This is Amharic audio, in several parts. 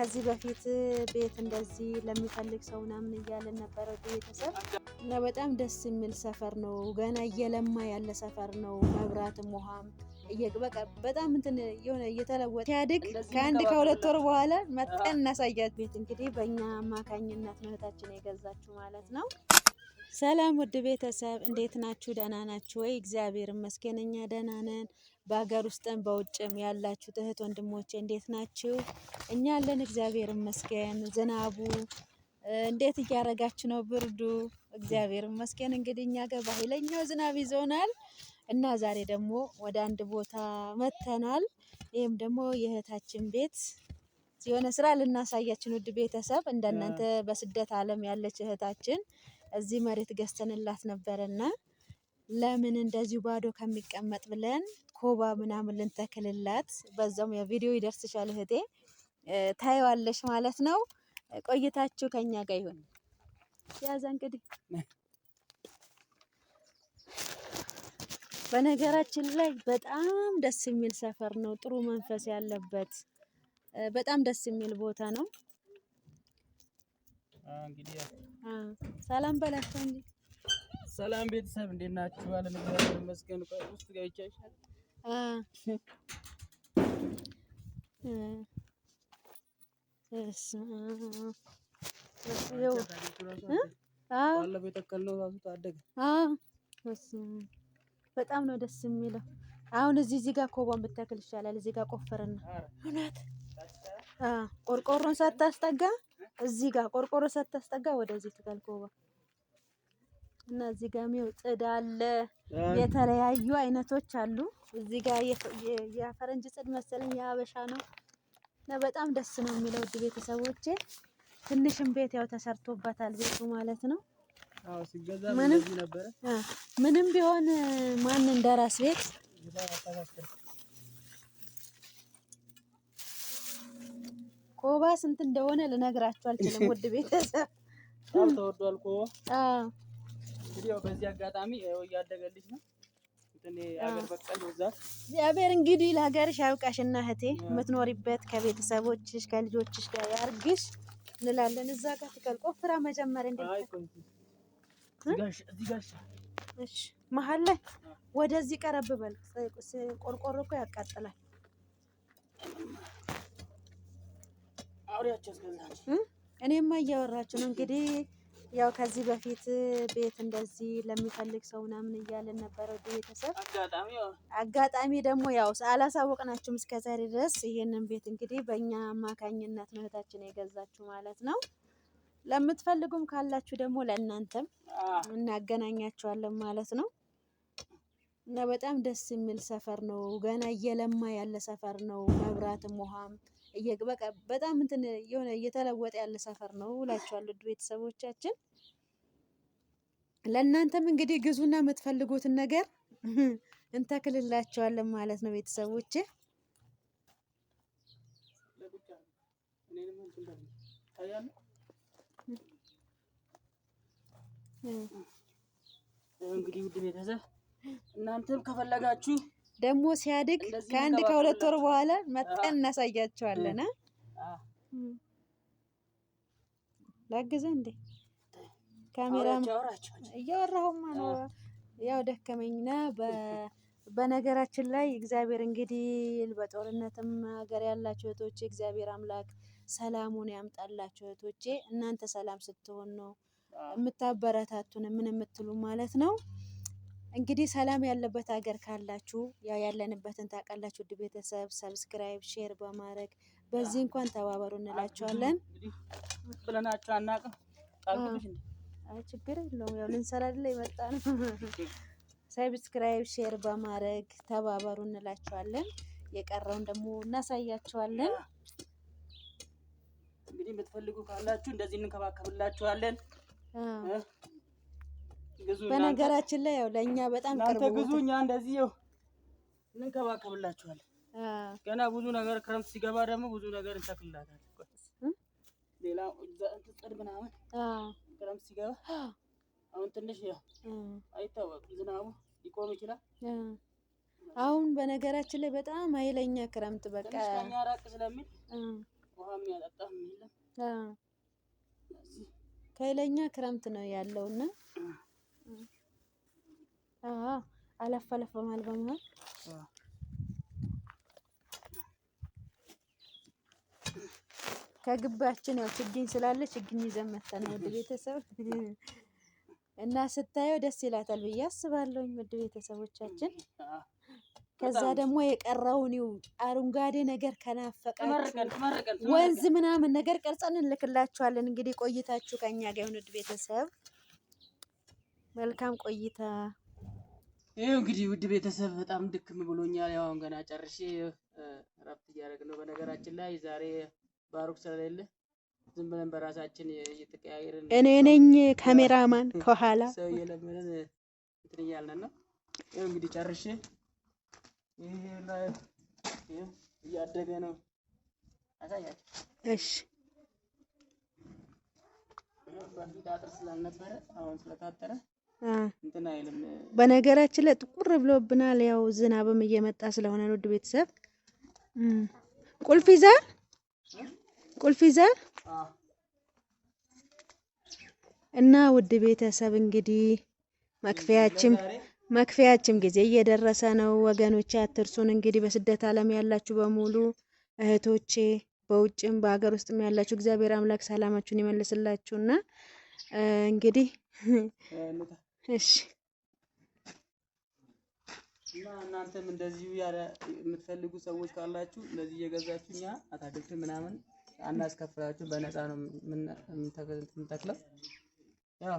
ከዚህ በፊት ቤት እንደዚህ ለሚፈልግ ሰው ምናምን እያለን ነበረ ቤተሰብ እና በጣም ደስ የሚል ሰፈር ነው። ገና እየለማ ያለ ሰፈር ነው። መብራትም ውሃም በቃ በጣም እንትን የሆነ እየተለወጠ ሲያድግ ከአንድ ከሁለት ወር በኋላ መጠን እናሳያት። ቤት እንግዲህ በእኛ አማካኝነት ነው እህታችን የገዛችው ማለት ነው። ሰላም ውድ ቤተሰብ እንዴት ናችሁ? ደህና ናችሁ ወይ? እግዚአብሔር ይመስገን እኛ ደህና ነን። በሀገር ውስጥም በውጭም ያላችሁ እህት ወንድሞቼ እንዴት ናችሁ? እኛ አለን እግዚአብሔር ይመስገን። ዝናቡ እንዴት እያረጋችሁ ነው? ብርዱ እግዚአብሔር ይመስገን። እንግዲህ እኛ ጋር በኃይለኛው ዝናብ ይዞናል እና ዛሬ ደግሞ ወደ አንድ ቦታ መተናል። ይህም ደግሞ የእህታችን ቤት የሆነ ስራ ልናሳያችን ውድ ቤተሰብ። እንደናንተ በስደት ዓለም ያለች እህታችን እዚህ መሬት ገዝተንላት ነበርና ለምን እንደዚሁ ባዶ ከሚቀመጥ ብለን ኮባ ምናምን ልንተክልላት፣ በዛውም የቪዲዮ ይደርስሻል እህቴ ታይዋለሽ ማለት ነው። ቆይታችሁ ከኛ ጋር ይሁን። ያዛ እንግዲህ በነገራችን ላይ በጣም ደስ የሚል ሰፈር ነው። ጥሩ መንፈስ ያለበት በጣም ደስ የሚል ቦታ ነው። ሰላም በላቸው እንጂ ሰላም ቤተሰብ እንዴት ናችሁ? አለ እግዚአብሔር ይመስገን። ውስጥ ጋይቻሻል በጣም ነው ደስ የሚለው። አሁን እዚህ ጋር ኮባን ብትተክል ይሻላል። እዚህ ጋር ቆፈረና እውነት ቆርቆሮን ሳታስጠጋ እዚህ ጋር ቆርቆሮ ሳታስጠጋ ወደዚህ ትከል ኮባ እና እዚህ ጋር ነው ጽድ አለ። የተለያዩ አይነቶች አሉ። እዚህ ጋር የፈረንጅ ጽድ መሰለኝ የሀበሻ ነው እና በጣም ደስ ነው የሚለው ውድ ቤተሰቦቼ። ትንሽም ቤት ያው ተሰርቶበታል ቤቱ ማለት ነው። አዎ ሲገዛ እንደዚህ ነበር። ምንም ቢሆን ማን እንደራስ ቤት ኮባ ስንት እንደሆነ ልነግራችሁ አልችልም ውድ ቤተሰብ። በጣም ተወዷል ኮባ። እንግዲህ ያው በዚህ አጋጣሚ እያደገልሽ ነው እንዴ አገር በቀል ወዛት። እግዚአብሔር እንግዲህ ለሀገርሽ ያውቃሽና እህቴ የምትኖሪበት ከቤተሰቦችሽ ከልጆችሽ ጋር ያርግሽ እንላለን። እዛ ጋር ትከል ቆፍራ መጀመሪያ እንዴ እዚህ እሺ መሀል ላይ ወደዚህ ቀረብ በል። ቆርቆሮ እኮ ያቃጥላል። አውሪያቸው እስከዛች እኔማ እያወራችሁ ነው እንግዲህ ያው ከዚህ በፊት ቤት እንደዚህ ለሚፈልግ ሰው ምናምን እያለን ነበረ ቤተሰብ። አጋጣሚ ደግሞ ያው አላሳወቅናችሁም እስከዛሬ ድረስ። ይሄንን ቤት እንግዲህ በእኛ አማካኝነት ነው እህታችን የገዛችሁ ማለት ነው። ለምትፈልጉም ካላችሁ ደግሞ ለእናንተም እናገናኛችኋለን ማለት ነው። እና በጣም ደስ የሚል ሰፈር ነው። ገና እየለማ ያለ ሰፈር ነው። መብራትም ውሃም በቃ በጣም እንትን የሆነ እየተለወጠ ያለ ሰፈር ነው እላችኋለሁ ውድ ቤተሰቦቻችን። ለእናንተም እንግዲህ ግዙና የምትፈልጉትን ነገር እንተክልላችኋለን ማለት ነው ቤተሰቦቼ። እንግዲህ ውድ ቤተሰብ እናንተም ከፈለጋችሁ ደግሞ ሲያድግ ከአንድ ከሁለት ወር በኋላ መጠን እናሳያችኋለን። ላግዘህ እንዴ ካሜራ እያወራሁማ ነው። ያው ደከመኝና በነገራችን ላይ እግዚአብሔር እንግዲህ በጦርነትም ሀገር ያላችሁ እህቶቼ እግዚአብሔር አምላክ ሰላሙን ያምጣላችሁ እህቶቼ። እናንተ ሰላም ስትሆን ነው የምታበረታቱን ምን የምትሉ ማለት ነው። እንግዲህ ሰላም ያለበት ሀገር ካላችሁ ያው ያለንበትን ታውቃላችሁ ውድ ቤተሰብ። ሰብስክራይብ ሼር በማድረግ በዚህ እንኳን ተባበሩ እንላችኋለን። ብለናችሁ አናውቅም። አይ ችግር የለውም ያው ልንሰራ አይደል የመጣ ነው። ሰብስክራይብ ሼር በማድረግ ተባበሩ እንላችኋለን። የቀረውን ደግሞ እናሳያችኋለን። እንግዲህ የምትፈልጉ ካላችሁ እንደዚህ እንከባከብላችኋለን። በነገራችን ላይ ያው ለኛ በጣም ቅርብ ነው። ግዙኛ እንደዚህ ያው እንከባከብላችኋለን። ገና ብዙ ነገር ክረምት ሲገባ ደግሞ ብዙ ነገር እንተክልላታለን። ሌላ ጽድ ምናምን ክረምት ሲገባ አሁን ትንሽ ያው አይታወቅም ዝናቡ ሊቆም ይችላል። አሁን በነገራችን ላይ በጣም ኃይለኛ ክረምት በቃ ከኛ ራቅ ስለሚል ውሃም ያጠጣም የለም። ከይለኛ ክረምት ነው ያለውና አለፍ አለፍ በማል በመሃል ከግባችን ያው ችግኝ ስላለ ችግኝ ይዘን መተናል ውድ ቤተሰብ እና ስታየው ደስ ይላታል ብዬ አስባለሁ ውድ ቤተሰቦቻችን። ከዛ ደግሞ የቀረውን አረንጓዴ ነገር ከናፈቃችሁ ወንዝ ምናምን ነገር ቀርጸን እንልክላችኋለን። እንግዲህ ቆይታችሁ ከኛ ጋር ይሁን ውድ ቤተሰብ፣ መልካም ቆይታ። ይሄው እንግዲህ ውድ ቤተሰብ በጣም ድክም ብሎኛል። ያው ገና ጨርሼ እረፍት እያደረግን ነው። በነገራችን ላይ ዛሬ ባሩክ ስለሌለ ዝም ብለን በራሳችን እየተቀያየርን እኔ ነኝ ካሜራማን ከኋላ ሰው እየለመንን እንትን እያልን ነው። ይሄው እንግዲህ ጨርሼ ይሄ ላይ እያደገ ነው አሳያችሁ። እሺ በፊት አጥር ስላልነበረ አሁን ስለታጠረ እንትን አይልም። በነገራችን ላይ ጥቁር ብሎብናል። ያው ዝናብም እየመጣ ስለሆነ ውድ ቤተሰብ ቁልፍ ይዘህ እና ውድ ቤተሰብ እንግዲህ መክፈያችን ጊዜ እየደረሰ ነው። ወገኖቼ አትርሱን። እንግዲህ በስደት ዓለም ያላችሁ በሙሉ እህቶቼ፣ በውጭም በሀገር ውስጥም ያላችሁ እግዚአብሔር አምላክ ሰላማችሁን ይመልስላችሁና እንግዲህ እሺ እና እናንተም እንደዚሁ የምትፈልጉ ሰዎች ካላችሁ እንደዚህ እየገዛችሁ እኛ አታክልት ምናምን አናስከፍላችሁ፣ በነፃ ነው የምንተክለው። ያው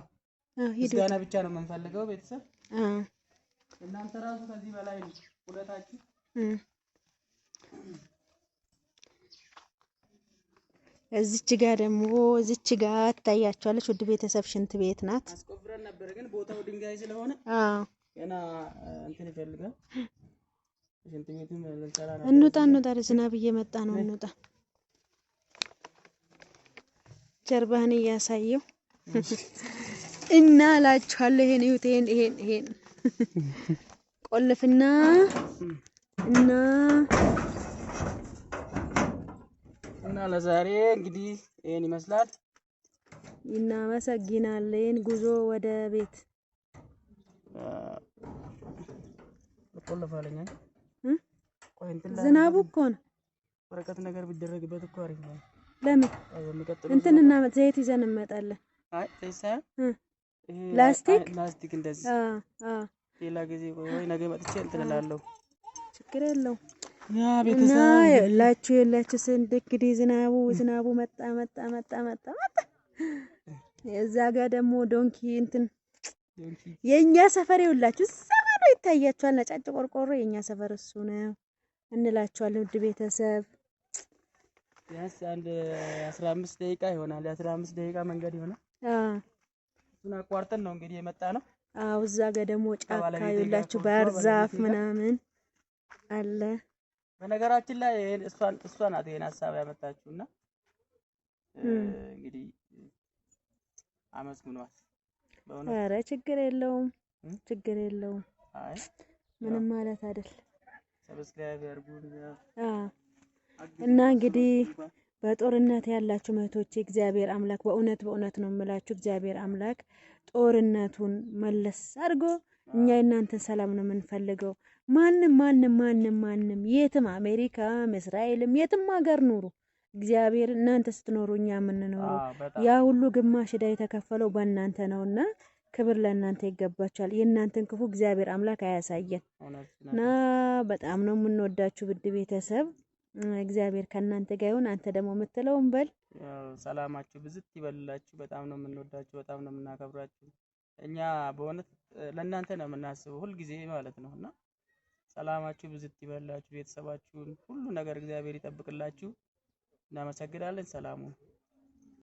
ምስጋና ብቻ ነው የምንፈልገው ቤተሰብ። እናንተ ራሱ ከዚህ በላይ ነው ሁለታችሁ። እዚች ጋር ትታያችኋለች ውድ ቤተሰብ፣ ሽንት ቤት ናት። አስቆፍረን ነበር ግን ቦታው ድንጋይ ስለሆነ ገና እንትን ይፈልጋል። ሽንት ቤቱን ልንሰራ ነው። እንውጣ፣ ዝናብ እየመጣ ነው። እንውጣ። ጀርባህን እያሳየው እና እላችኋለሁ። ይሄን ቆልፍና እና ለዛሬ እንግዲህ ይሄን ይመስላል። እናመሰግናለን። ጉዞ ወደ ቤት ቆልፋለኛ። ዝናቡ እኮ ነው። ወረቀት ነገር ቢደረግበት እኮ አሪፍ ነው። ለምን እንትን እና ዘይት ይዘን እንመጣለን። አይ ተይሳ ላስቲክ እንደዚህ ሌላ ጊዜ ወይ ነገ መጥቼ እንትን እላለሁ። ችግር የለውም። ያ ቤተሰብ የላችሁ እንግዲህ ዝናቡ መጣ። የዛ ጋር ደግሞ ዶንኪ እንትን የኛ ሰፈር ይውላችሁ ሰፈር ይታያችኋል። ነጫጭ ቆርቆሮ የኛ ሰፈር እሱ ነው እንላችኋለን ውድ ቤተሰብ። ያስ አንድ 15 ደቂቃ ይሆናል። 15 ደቂቃ መንገድ ይሆናል። እሱን አቋርጠን ነው እንግዲህ የመጣ ነው። እዛ ጋር ደግሞ ጫካ ይውላችሁ ባህር ዛፍ ምናምን አለ። በነገራችን ላይ እሷ ናት ይሄን ሀሳብ ያመጣችውና እንግዲህ አመስግኗት። ኧረ ችግር የለውም። አይ ምንም ማለት አይደል። ሰብስክራይብ ያርጉን። እና እንግዲህ በጦርነት ያላችሁ እህቶቼ እግዚአብሔር አምላክ በእውነት ነው የምላችሁ። እግዚአብሔር አምላክ ጦርነቱን መለስ አድርጎ እኛ የእናንተን ሰላም ነው የምንፈልገው። ማንም የትም አሜሪካም እስራኤልም የትም ሀገር ኑሩ እግዚአብሔር እናንተ ስትኖሩ እኛ የምንኖረው ያ ሁሉ ግማሽ ዕዳ የተከፈለው በእናንተ ነውና ክብር ለእናንተ ይገባችኋል። የእናንተን ክፉ እግዚአብሔር አምላክ አያሳየን እና በጣም ነው የምንወዳችሁ ውድ ቤተሰብ። እግዚአብሔር ከእናንተ ጋር ይሁን። አንተ ደግሞ የምትለውን በል። ሰላማችሁ ብዝት ይበልላችሁ። በጣም ነው የምንወዳችሁ፣ በጣም ነው የምናከብራችሁ። እኛ በእውነት ለእናንተ ነው የምናስበው ሁልጊዜ ማለት ነውና ሰላማችሁ ብዝት ይበልላችሁ። ቤተሰባችሁን ሁሉ ነገር እግዚአብሔር ይጠብቅላችሁ። እናመሰግናለን። ሰላሙ